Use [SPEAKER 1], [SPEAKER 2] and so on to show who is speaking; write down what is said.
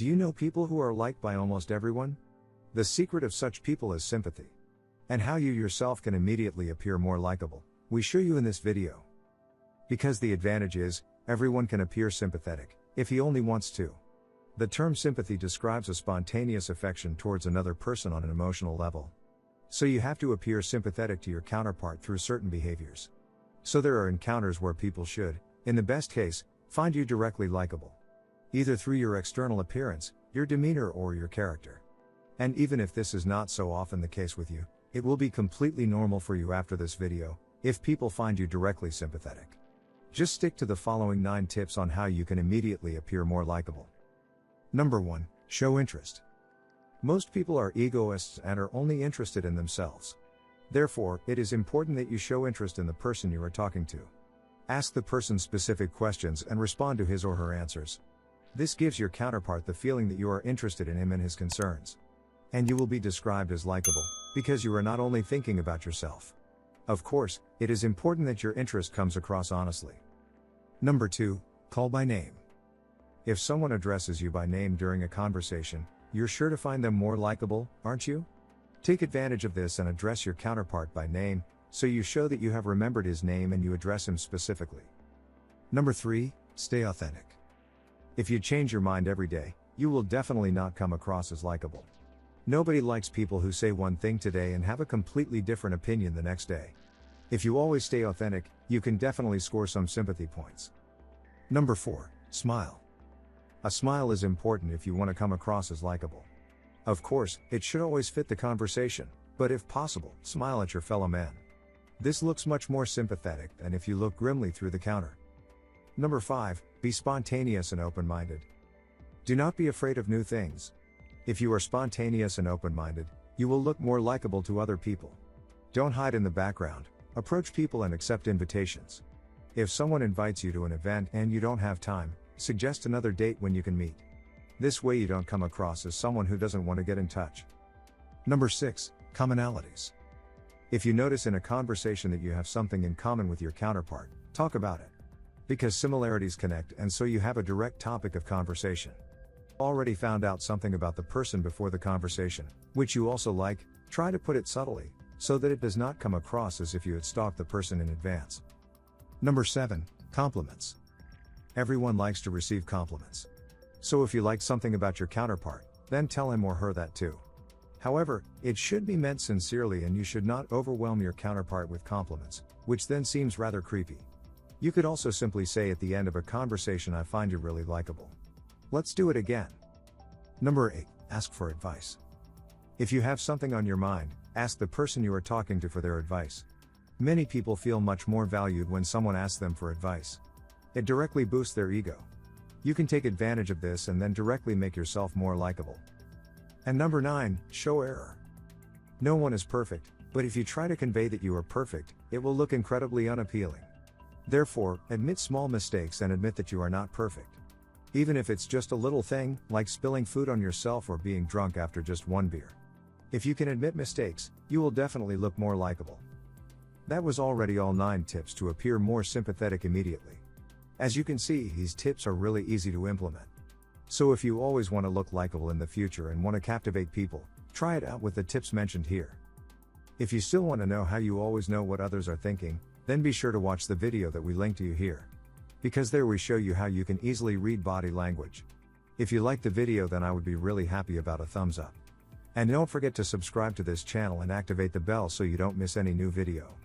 [SPEAKER 1] Do you know people who are liked by almost everyone? The secret of such people is sympathy. And how you yourself can immediately appear more likable, we show you in this video. Because the advantage is, everyone can appear sympathetic, if he only wants to. The term sympathy describes a spontaneous affection towards another person on an emotional level. So you have to appear sympathetic to your counterpart through certain behaviors. So there are encounters where people should, in the best case, find you directly likable. Either through your external appearance, your demeanor, or your character. And even if this is not so often the case with you, it will be completely normal for you after this video, if people find you directly sympathetic. Just stick to the following 9 tips on how you can immediately appear more likable. Number 1, show interest. Most people are egoists and are only interested in themselves. Therefore, it is important that you show interest in the person you are talking to. Ask the person specific questions and respond to his or her answers. This gives your counterpart the feeling that you are interested in him and his concerns. And you will be described as likable, because you are not only thinking about yourself. Of course, it is important that your interest comes across honestly. Number 2, call by name. If someone addresses you by name during a conversation, you're sure to find them more likable, aren't you? Take advantage of this and address your counterpart by name, so you show that you have remembered his name and you address him specifically. Number 3, stay authentic. If you change your mind every day, you will definitely not come across as likable. Nobody likes people who say one thing today and have a completely different opinion the next day. If you always stay authentic, you can definitely score some sympathy points. Number 4, smile. A smile is important if you want to come across as likable. Of course, it should always fit the conversation, but if possible, smile at your fellow man. This looks much more sympathetic than if you look grimly through the counter. Number 5, be spontaneous and open-minded. Do not be afraid of new things. If you are spontaneous and open-minded, you will look more likable to other people. Don't hide in the background, approach people and accept invitations. If someone invites you to an event and you don't have time, suggest another date when you can meet. This way you don't come across as someone who doesn't want to get in touch. Number 6, commonalities. If you notice in a conversation that you have something in common with your counterpart, talk about it. Because similarities connect, and so you have a direct topic of conversation. Already found out something about the person before the conversation, which you also like, try to put it subtly, so that it does not come across as if you had stalked the person in advance. Number 7, compliments. Everyone likes to receive compliments. So if you like something about your counterpart, then tell him or her that too. However, it should be meant sincerely and you should not overwhelm your counterpart with compliments, which then seems rather creepy. You could also simply say at the end of a conversation, I find you really likable. Let's do it again. Number 8, ask for advice. If you have something on your mind, ask the person you are talking to for their advice. Many people feel much more valued when someone asks them for advice. It directly boosts their ego. You can take advantage of this and then directly make yourself more likable. And number 9, show error. No one is perfect, but if you try to convey that you are perfect, it will look incredibly unappealing. Therefore, admit small mistakes and admit that you are not perfect. Even if it's just a little thing, like spilling food on yourself or being drunk after just one beer. If you can admit mistakes, you will definitely look more likable. That was already all 9 tips to appear more sympathetic immediately. As you can see, these tips are really easy to implement. So if you always want to look likable in the future and want to captivate people, try it out with the tips mentioned here. If you still want to know how you always know what others are thinking, then be sure to watch the video that we link to you here. Because there we show you how you can easily read body language. If you liked the video, then I would be really happy about a thumbs up. And don't forget to subscribe to this channel and activate the bell so you don't miss any new video.